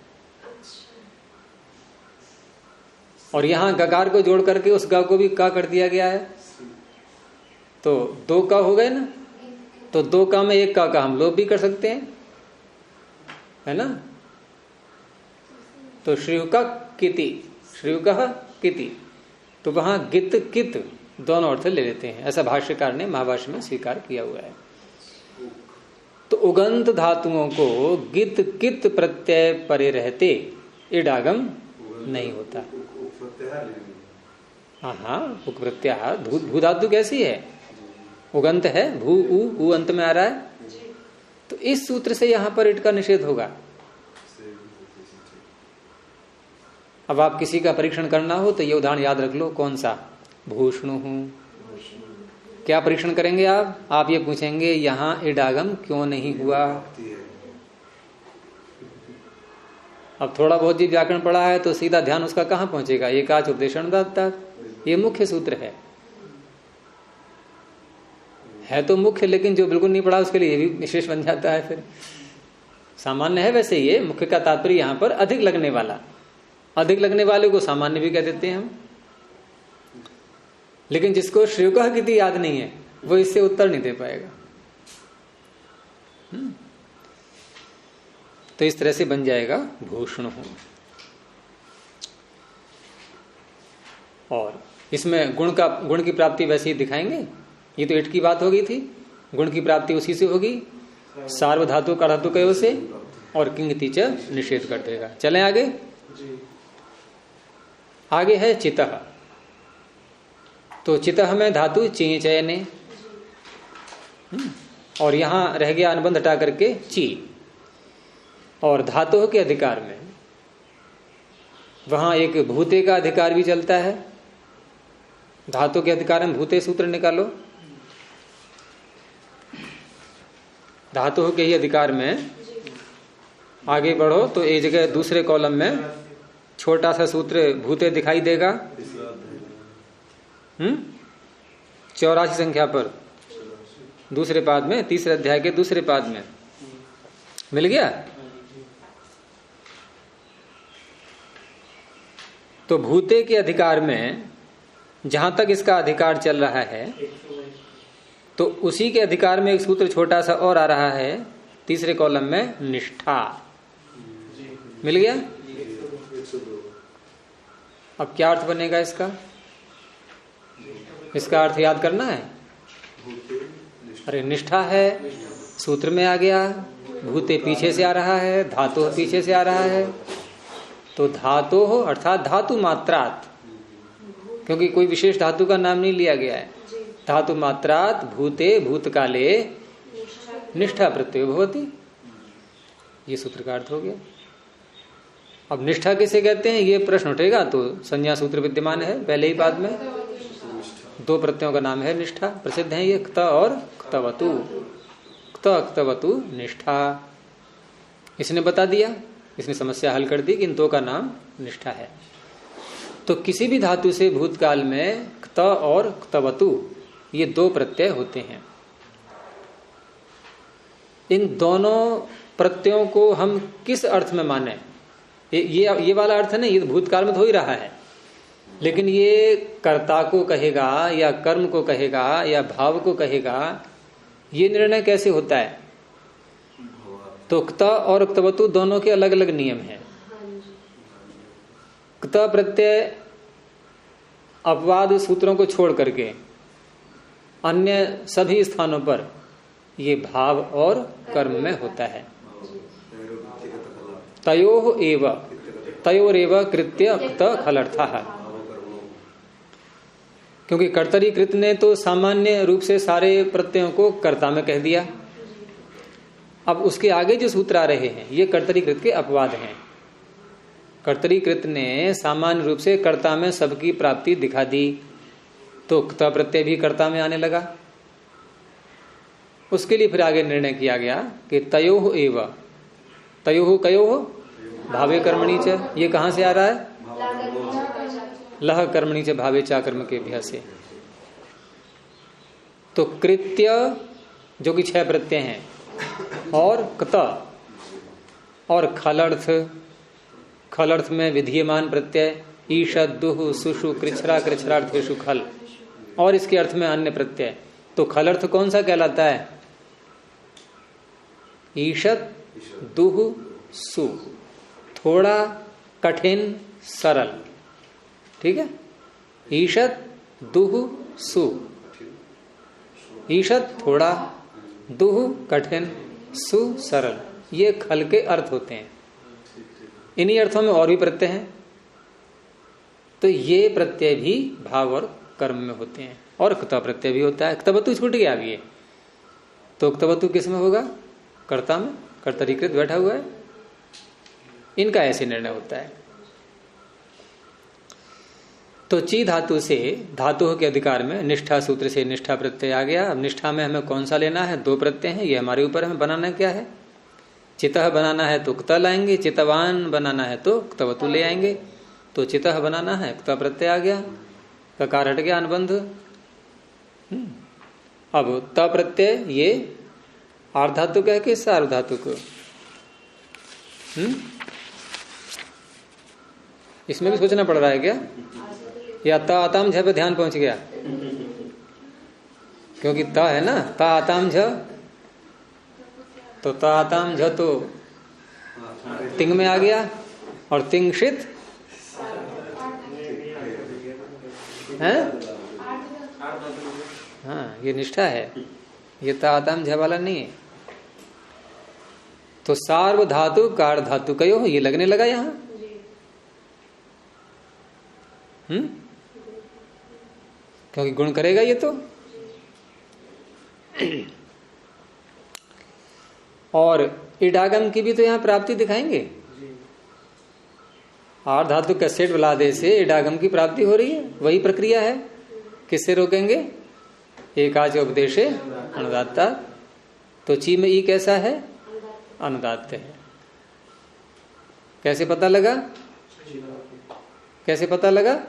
और यहां गकार को जोड़ करके उस ग को भी का कर दिया गया है। तो दो का हो गए ना, तो दो का में एक का हम लोग भी कर सकते हैं, है ना। तो श्रीयुका किति, श्रीयुका किति, तो वहां गित कित दोनों अर्थ ले लेते हैं, ऐसा भाष्यकार ने महाभाष्य में स्वीकार किया हुआ है। तो उगंत धातुओं को गित कित प्रत्यय परे रहते इडागम नहीं होता। हाँ, उक प्रत्याहार। भू धातु कैसी है? उगंत है, भू ऊ अंत में आ रहा है, तो इस सूत्र से यहां पर इट का निषेध होगा। अब आप किसी का परीक्षण करना हो तो ये उदाहरण याद रख लो। कौन सा? भूष्णु हूं। क्या परीक्षण करेंगे आप ये पूछेंगे यहां इडागम क्यों नहीं हुआ। अब थोड़ा बहुत जी व्याकरण पढ़ा है तो सीधा ध्यान उसका कहां पहुंचेगा? एकाच उपदेशन तक। ये मुख्य सूत्र है तो मुख्य, लेकिन जो बिल्कुल नहीं पढ़ा उसके लिए ये भी विशेष बन जाता है। फिर सामान्य है वैसे, ये मुख्य का तात्पर्य यहां पर अधिक लगने वाला। अधिक लगने वाले को सामान्य भी कह देते हैं हम, लेकिन जिसको श्रीयुका किति याद नहीं है वो इससे उत्तर नहीं दे पाएगा। तो इस तरह से बन जाएगा भूषण हूं। और इसमें गुण की प्राप्ति वैसे ही दिखाएंगे। ये तो इट की बात हो गई थी, गुण की प्राप्ति उसी से होगी, सार्वधातु का धातु कयो से, और किंगति च निषेध कर देगा। चलें आगे। आगे है चितः। तो चितः में धातु ची चयने, और यहां रह गया अनुबंध हटा करके ची। और धातु के अधिकार में वहां एक भूते का अधिकार भी चलता है। धातु के अधिकार में भूते सूत्र निकालो। धातु के ही अधिकार में आगे बढ़ो तो एक जगह दूसरे कॉलम में छोटा सा सूत्र भूते दिखाई देगा। 84 संख्या पर दूसरे पाद में, तीसरे अध्याय के दूसरे पाद में मिल गया। तो भूते के अधिकार में जहां तक इसका अधिकार चल रहा है, तो उसी के अधिकार में एक सूत्र छोटा सा और आ रहा है तीसरे कॉलम में, निष्ठा। मिल गया। अब क्या अर्थ बनेगा इसका? इसका अर्थ याद करना है। अरे निष्ठा है, सूत्र में आ गया, भूते पीछे से आ रहा है, धातु पीछे से आ रहा है, तो धातु हो अर्थात धातु मात्रात, क्योंकि कोई विशेष धातु का नाम नहीं लिया गया है। धातु मात्रात भूते भूतकाले निष्ठा प्रत्यय भवति, ये सूत्र का अर्थ हो गया। अब निष्ठा किसे कहते हैं ये प्रश्न उठेगा, तो संज्ञा सूत्र विद्यमान है पहले ही पाद में। 2 प्रत्ययों का नाम है निष्ठा, प्रसिद्ध है ये, क्त और क्तवतु। क्त क्तवतु निष्ठा, इसने बता दिया, इसने समस्या हल कर दी कि इन 2 का नाम निष्ठा है। तो किसी भी धातु से भूतकाल में क्त और क्तवतु ये 2 प्रत्यय होते हैं। इन दोनों प्रत्ययों को हम किस अर्थ में माने, ये वाला अर्थ नहीं, ये भूतकाल में तो हो ही रहा है, लेकिन ये कर्ता को कहेगा या कर्म को कहेगा या भाव को कहेगा, ये निर्णय कैसे होता है? तो क्त और क्तवतु दोनों के अलग अलग नियम हैं। क्त प्रत्यय अपवाद सूत्रों को छोड़ करके अन्य सभी स्थानों पर ये भाव और कर्म में होता है। तयोरेव कृत्य क्त खलर्थः, क्योंकि कर्तरी कृत ने तो सामान्य रूप से सारे प्रत्ययों को कर्ता में कह दिया। अब उसके आगे जो सूत्र आ रहे हैं ये कर्तरी कृत के अपवाद हैं। कर्तरी कृत ने सामान्य रूप से कर्ता में सबकी प्राप्ति दिखा दी, तो क्त प्रत्यय भी कर्ता में आने लगा। उसके लिए फिर आगे निर्णय किया गया कि तयोः एव, तयोः कयोः भावे कर्मणि च, ये कहां से आ रहा है? लह कर्मणि च भावे चा कर्म के अभ्यास से। तो कृत्य जो कि 6 प्रत्यय हैं, और क्त और खलर्थ, खलर्थ में विधीयमान प्रत्यय ईशद दुह सुषु कृच्छ्रा कृच्छ्रार्थेषु खल, और इसके अर्थ में अन्य प्रत्यय। तो खलर्थ कौन सा कहलाता है? ईशद दुह सु, थोड़ा कठिन सरल, ठीक है। ईशद दुह सु, ईशद थोड़ा, दुह कठिन, सु सरल, ये खल के अर्थ होते हैं। इन्हीं अर्थों में और भी प्रत्यय हैं। तो ये प्रत्यय भी भाव और कर्म में होते हैं, और क्त प्रत्यय भी होता है। क्तवतु छूट गया अब ये, तो क्तवतु किस में होगा? कर्ता में, कर्तरीकृत बैठा हुआ है, इनका ऐसे निर्णय होता है। तो ची धातु से धातु के अधिकार में निष्ठा सूत्र से निष्ठा प्रत्यय आ गया। अब निष्ठा में हमें कौन सा लेना है? 2 प्रत्यय हैं, ये हमारे ऊपर हमें बनाना क्या है? चितः बनाना है तो क्त लाएंगे, चितवान बनाना है तो क्तवतु ले आएंगे। तो चितः बनाना है, क्त प्रत्यय आ गया, ककार हट गया, अनुबंध। अब त प्रत्यय ये आर्धातु का है कि सार्वधातु को? इसमें भी सोचना पड़ रहा है क्या? या ता आताम झ पे ध्यान पहुंच गया? क्योंकि ता है ना, ता आताम झ, तो ता आताम झ तो तिंग में आ गया, और तिंगशित है, हाँ ये निष्ठा है, ये ताताम झ वाला नहीं है। तो सार्व धातु कार धातु कयो ये लगने लगा यहां। क्योंकि गुण करेगा ये तो। और इडागम की भी तो यहां प्राप्ति दिखाएंगे। आर धातु का सेठ बलादे से इडागम की प्राप्ति हो रही है, वही प्रक्रिया है। किससे रोकेंगे? एकाच उपदेश अनुदात्ता। तो ची में ई कैसा है? अनुदात्त है। कैसे पता लगा? कैसे पता लगा?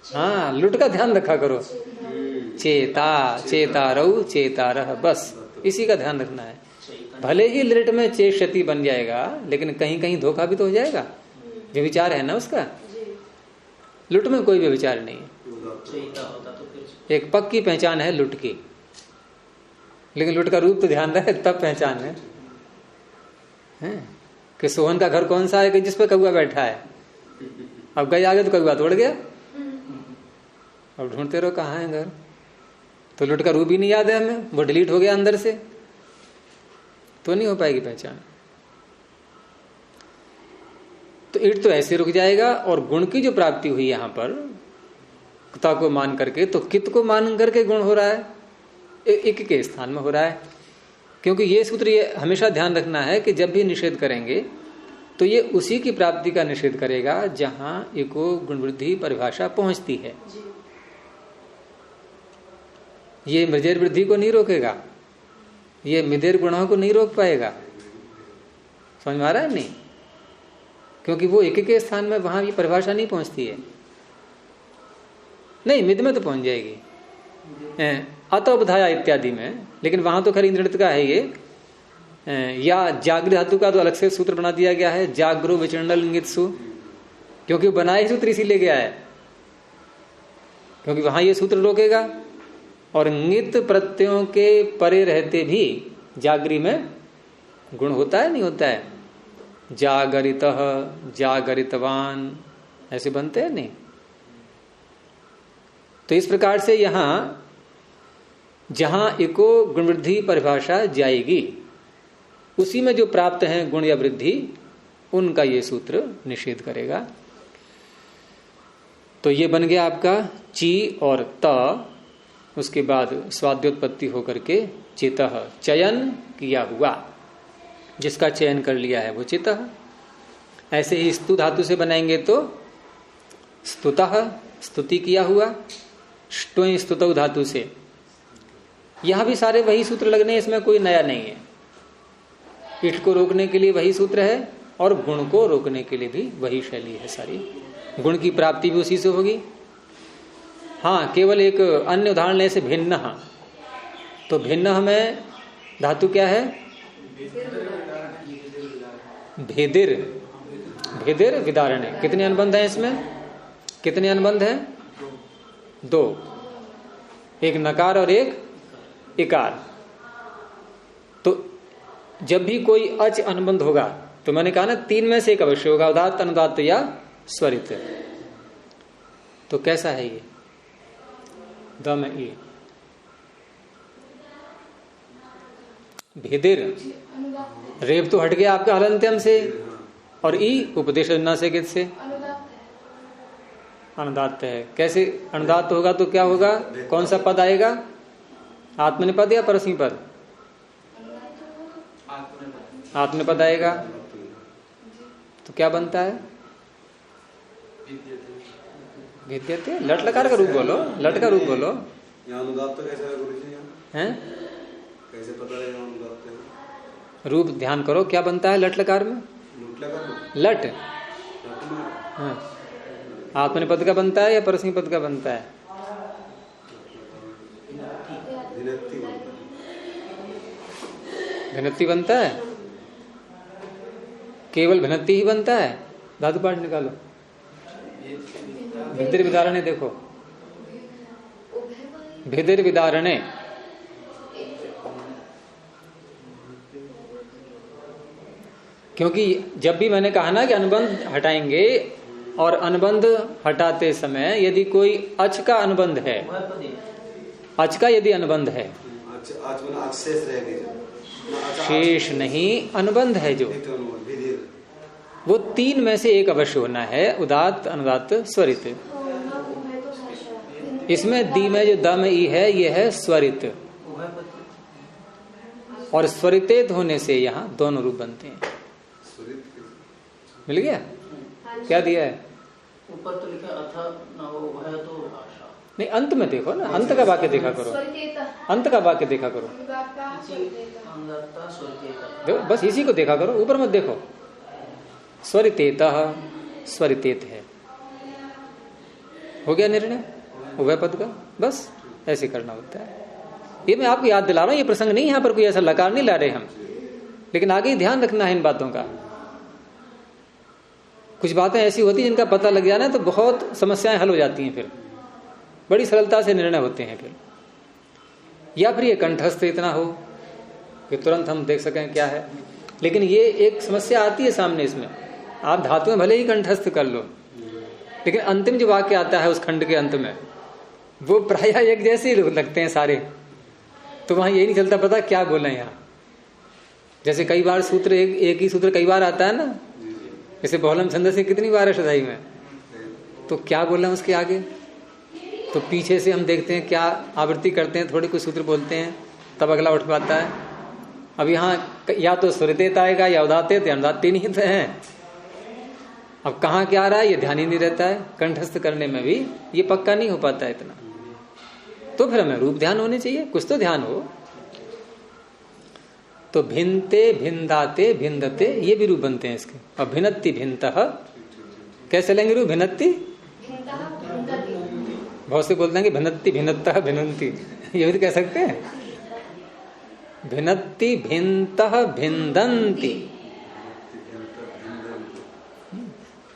हाँ, लुट का ध्यान रखा करो। चेता चेतारऊ चेतारह, बस इसी का ध्यान रखना है। भले ही लिट में चेष्यति बन जाएगा, लेकिन कहीं कहीं धोखा भी तो हो जाएगा। व्यभिचार है ना उसका। लुट में कोई व्यभिचार नहीं है। एक पक्की पहचान है लुट की, लेकिन लुट का रूप तो ध्यान रहे तब पहचान है, कि सोहन का घर कौन सा है कि जिस पे कौआ बैठा है। अब गए आगे तो कौआ तोड़ गया, अब ढूंढते रहो कहाँ है घर। तो लुट का रूप ही नहीं याद है हमें, वो डिलीट हो गया अंदर से, तो नहीं हो पाएगी पहचान। तो इट तो ऐसे रुक जाएगा। और गुण की जो प्राप्ति हुई यहां पर क्ता को मान करके, तो कित को मान करके गुण हो रहा है, एक के स्थान में हो रहा है। क्योंकि ये सूत्र ये हमेशा ध्यान रखना है कि जब भी निषेध करेंगे तो ये उसी की प्राप्ति का निषेध करेगा जहां इको गुण वृद्धि परिभाषा पहुंचती है। ये मृजेर वृद्धि को नहीं रोकेगा, ये मिदेर गुणों को नहीं रोक पाएगा। समझ में आ रहा है? नहीं, क्योंकि वो एक के स्थान में वहां ये परिभाषा नहीं पहुंचती है। नहीं, मिद में तो पहुंच जाएगी, अतोबधाया इत्यादि में, लेकिन वहां तो खैर इंद्रित का है ये। या जागृत धातु का तो अलग से सूत्र बना दिया गया है, जागृ विचंडल इंगित सु, क्योंकि बनाए सूत्र इसीलिए गया है, क्योंकि वहां ये सूत्र रोकेगा। और इंगित प्रत्ययों के परे रहते भी जागरी में गुण होता है नहीं होता है? जागरितः जागरितवान ऐसे बनते हैं नहीं। तो इस प्रकार से यहां जहां इको गुण वृद्धि परिभाषा जाएगी, उसी में जो प्राप्त है गुण या वृद्धि, उनका ये सूत्र निषेध करेगा। तो ये बन गया आपका ची और त। उसके बाद स्वाद्योत्पत्ति होकर के चितः, चयन किया हुआ, जिसका चयन कर लिया है वो चितः। ऐसे ही स्तु धातु से बनाएंगे तो स्तुतः, स्तुति किया हुआ। ष्टुं स्तुतौ धातु से, यहां भी सारे वही सूत्र लगने, इसमें कोई नया नहीं है। ईट को रोकने के लिए वही सूत्र है और गुण को रोकने के लिए भी वही शैली है सारी। गुण की प्राप्ति भी उसी से होगी। हाँ, केवल एक अन्य उदाहरण लेने से भिन्न। तो भिन्न में धातु क्या है? भेदिर, भेदिर विदारणे। कितने अनुबंध हैं इसमें? कितने अनुबंध हैं? दो, एक नकार और एक इकार। तो जब भी कोई अच अनुबंध होगा, तो मैंने कहा ना तीन में से एक अवश्य होगा, उदात्त अनुदात्त या स्वरित। तो कैसा है ये? द में ई, भेदिर, रेप तो हट गया आपका हलंत्यम से, और ई उपदेश नासिकित से अनुदात्त है। कैसे अनुदात्त होगा तो क्या होगा? कौन सा पद आएगा? आत्मनिपद या परस्मैपद? आत्मनिपद आएगा। तो क्या बनता है? विद्यते। लट लकार का रूप बोलो, लट का रूप बोलो। अनुदात्त कैसे है गुरु जी? हैं? कैसे पता लगेगा अनुदात्त? रूप ध्यान करो, क्या बनता है लट लकार में? लट। हाँ, आत्मनिपद का बनता है या परस्मैपद का बनता है? भिन्नति बनता है। केवल भिन्नति ही बनता है। धातु पाठ निकालो। भेदिर विदारणे देखो, भेदिर विदारणे। क्योंकि जब भी मैंने कहा ना कि अनुबंध हटाएंगे, और अनुबंध हटाते समय यदि कोई अच का अनुबंध है, अच का यदि अनुबंध है, शेष नहीं, अनुबंध है जो, वो तीन में से एक अवश्य होना है, उदात्त, अनुदात्त, स्वरित। इसमें दी में जो द में ई है ये है स्वरित, और स्वरितेत होने से यहाँ दोनों रूप बनते हैं। मिल गया? क्या दिया है ऊपर? तो लिखा अथा न हो वह तो आशा। नहीं, अंत में देखो ना, अंत का वाक्य देखा करो, अंत का वाक्य देखा करो, देखो बस इसी को देखा करो, ऊपर मत देखो। स्वरितेत, स्वरितेत है, हो गया निर्णय उभय पद का, बस ऐसे करना होता है। ये मैं आपको याद दिला रहा हूं, ये प्रसंग नहीं, यहां पर कोई ऐसा लकार नहीं ला रहे हम, लेकिन आगे ध्यान रखना है इन बातों का। कुछ बातें ऐसी होती हैं जिनका पता लग जाना तो बहुत समस्याएं हल हो जाती हैं, फिर बड़ी सरलता से निर्णय होते हैं फिर। या फिर ये कंठस्थ इतना हो कि तुरंत हम देख सकें क्या है, लेकिन ये एक समस्या आती है सामने। इसमें आप धातु में भले ही कंठस्थ कर लो, लेकिन अंतिम जो वाक्य आता है उस खंड के अंत में वो प्रायः एक जैसे ही लगते हैं सारे, तो वहां यही नहीं चलता पता क्या बोले यहाँ। जैसे कई बार सूत्र एक ही सूत्र कई बार आता है ना, जैसे बहुलम छंद से कितनी बार है शदाई में, तो क्या बोला उसके आगे, तो पीछे से हम देखते हैं क्या आवृत्ति करते हैं, थोड़ी कुछ सूत्र बोलते हैं, तब अगला उठ पाता है। अब यहाँ या तो स्वरितेत आएगा या उदात्तेत या अनुदात्त, तीन ही है। अब कहाँ क्या आ रहा है ये ध्यान ही नहीं रहता है, कंठस्थ करने में भी ये पक्का नहीं हो पाता है इतना, तो फिर हमें रूप ध्यान होने चाहिए, कुछ तो ध्यान हो। तो भिन्ते, भिन्दाते, भिन्दते, ये भी रूप बनते हैं इसके। और भिन्नति भिन्नतः कैसे लेंगे रूप? भिन्नति, बहुत से बोलते हैं कि भिन्नति भिन्नतः भिन्नति, ये भी कह सकते हैं। भिन्नति भिन्नतः भिन्दन्ति,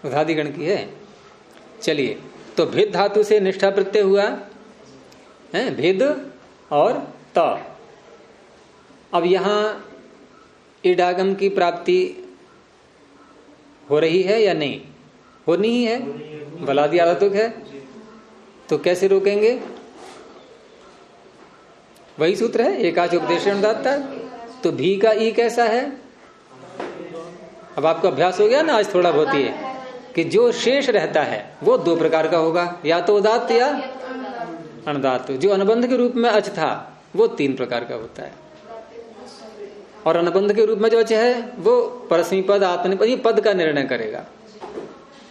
उदादिगण की है। चलिए, तो भिद धातु से निष्ठा प्रत्यय हुआ है, भिद और त। अब यहां इडागम की प्राप्ति हो रही है या नहीं? होनी ही है, बलादि आधातुक है, तो कैसे रोकेंगे? वही सूत्र है, एकाच उपदेश अनुदात्ता। तो भी का ई कैसा है? अब आपको अभ्यास हो गया ना आज थोड़ा बहुत ही, कि जो शेष रहता है वो दो प्रकार का होगा, या तो उदात्त या अनुदात्त। जो अनुबंध के रूप में अच था वो तीन प्रकार का होता है, और अनुबंध के रूप में जो अच है वो परस्मी पद, आत्मनिपद, ये पद का निर्णय करेगा,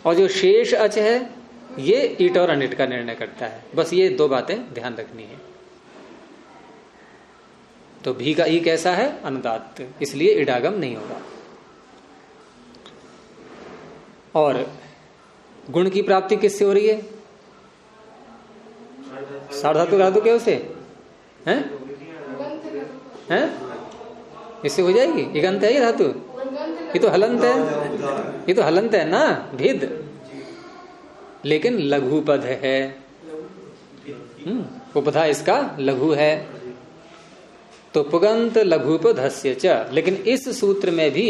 और जो शेष अच है ये ईट और अनिट का निर्णय करता है। बस ये दो बातें ध्यान रखनी है। तो भी का ई कैसा है? अनुदात्त, इसलिए इडागम नहीं होगा। और गुण की प्राप्ति किससे हो रही है? सार्वधातु धातु क्या उसे हैं? इससे हो जाएगी। इगंत है ये धातु, ये तो हलंत है, ये तो हलंत है ना, भिद, लेकिन लघु पद है। उपधा इसका लघु है, तो पुगंत लघुपधस्य च। लेकिन इस सूत्र में भी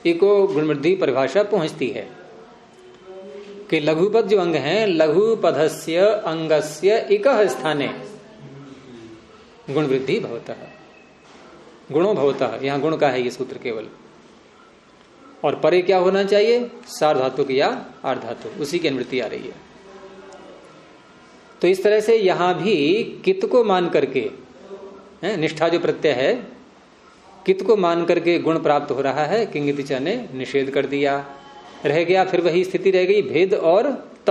इको गुणवृद्धि परिभाषा पहुंचती है कि लघुपद जो अंग हैं, लघुपधस्य अंगस्य इकः स्थाने गुणवृद्धि भवतः, गुणो भवतः, यहां गुण का है ये सूत्र केवल। और परे क्या होना चाहिए? सार्वधातुक या अर्धातुक, उसी की अनुवृत्ति आ रही है। तो इस तरह से यहां भी कित को मान करके, निष्ठा जो प्रत्यय है, कित को मान करके गुण प्राप्त हो रहा है, किंगित ने निषेध कर दिया। रह गया फिर वही स्थिति रह गई भिद और त।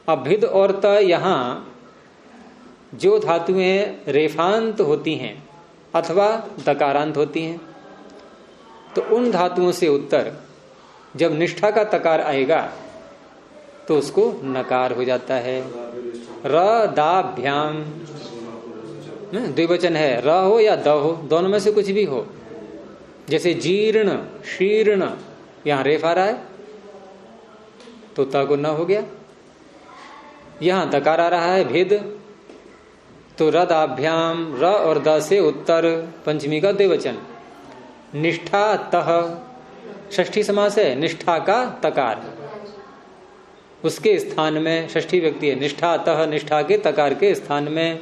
अब भिद और त यहां जो धातुएं रेफांत होती हैं अथवा दकारांत होती हैं, तो उन धातुओं से उत्तर जब निष्ठा का तकार आएगा तो उसको नकार हो जाता है। र दाभ्याम, द्विवचन है, र हो या द हो, दोनों में से कुछ भी हो। जैसे जीर्ण, शीर्ण, यहां रेफ आ रहा है तो ता को न हो गया। यहां दकार आ रहा है भेद, तो रदाभ्याम, र और द से उत्तर पंचमी का द्विवचन। निष्ठा तह, षष्ठी समास है, निष्ठा का तकार, उसके स्थान में षष्ठी व्यक्ति है, निष्ठा तह, निष्ठा के तकार के स्थान में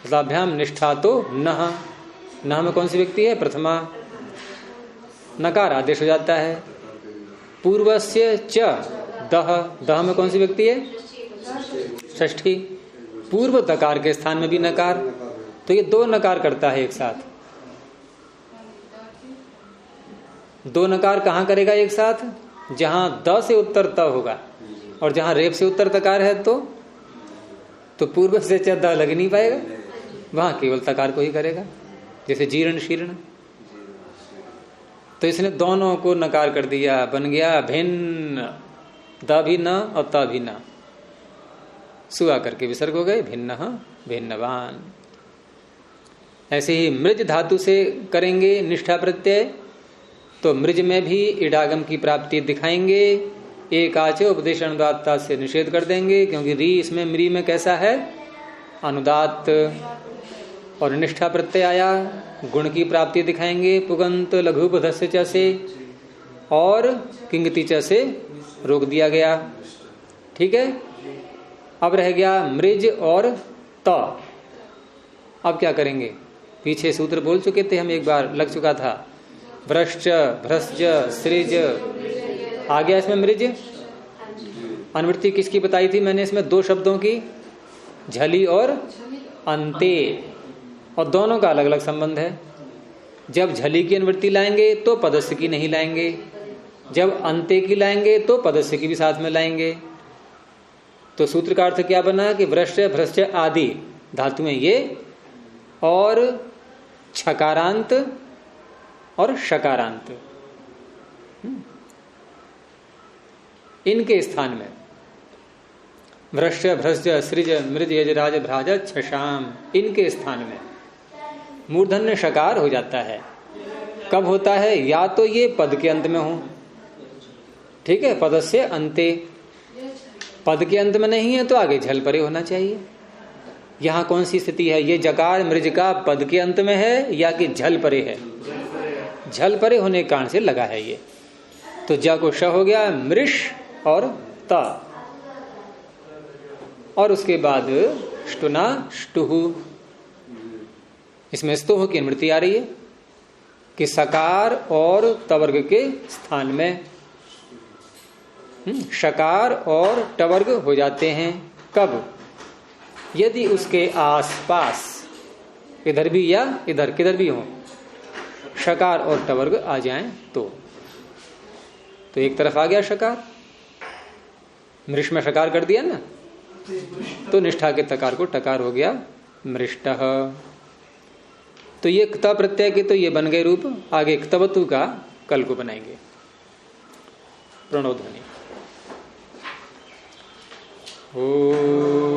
रसाभ्याम निष्ठा तो नह, नह में कौन सी व्यक्ति है? प्रथमा, नकार आदेश हो जाता है। पूर्वस्य च दह, दह में कौन सी व्यक्ति है? षष्ठी, पूर्व दकार के स्थान में भी नकार, तो ये दो नकार करता है एक साथ। दो नकार कहां करेगा एक साथ? जहां द से उत्तर त होगा और जहां रेप से उत्तर तकार है तो पूर्व से च द लग नहीं पाएगा, वहां केवल तकार को ही करेगा, जैसे जीर्ण शीर्ण। तो इसने दोनों को नकार कर दिया, बन गया भिन्न, द भी न और त भी न, सुआ करके विसर्ग हो गए, भिन्न भिन्नवान। ऐसे ही मृज धातु से करेंगे निष्ठा प्रत्यय, तो मृज में भी इडागम की प्राप्ति दिखाएंगे, एक आचे उपदेश अनुदात्ता से निषेध कर देंगे, क्योंकि री इसमें मृ में कैसा है? अनुदात। और निष्ठा प्रत्यय आया, गुण की प्राप्ति दिखाएंगे, पुगंत लघु पधस्य च से और किंगति च से रोक दिया गया। ठीक है, अब रह गया मृज और त। अब क्या करेंगे? पीछे सूत्र बोल चुके थे हम, एक बार लग चुका था। भ्रश्च, भ्रश्च, सृज, आ गया इसमें मृज। अनुवृत्ति किसकी बताई थी मैंने इसमें? दो शब्दों की, झली और अंते, और दोनों का अलग अलग संबंध है। जब झली की अनुवृत्ति लाएंगे तो पदस्य की नहीं लाएंगे, जब अंते की लाएंगे तो पदस्य की भी साथ में लाएंगे। तो सूत्र का अर्थ क्या बना कि भ्रश्च, भ्रश्च आदि धातुएं ये, और छकारांत और शकारांत, इनके स्थान में भ्रश्च, भ्रश्च, सृज, मृज, यजराज, भ्राज, छशाम, इनके स्थान में मूर्धन्य शकार हो जाता है। कब होता है? या तो ये पद के अंत में हो, ठीक है, पदस्य अंते। पद के अंत में नहीं है तो आगे झल परे होना चाहिए। यहां कौन सी स्थिति है? ये जकार मृज का पद के अंत में है या कि झल परे है? झल परे होने के कारण से लगा है ये। तो ज को श हो गया, मृष और त, और उसके बाद ष्टुना ष्टुहु। इसमें स्तोह की अनुवृत्ति आ रही है कि सकार और तवर्ग के स्थान में शकार और टवर्ग हो जाते हैं। कब? यदि उसके आसपास इधर भी या इधर किधर भी हो शकार और टवर्ग आ जाएं तो एक तरफ आ गया शकार, मृष में शकार कर दिया ना, तो निष्ठा के तकार को टकार हो गया मृष्टः। तो ये क्त प्रत्यय के तो ये बन गए रूप। आगे क्तवतु का कल को बनाएंगे। प्रणव ध्वनि। ओ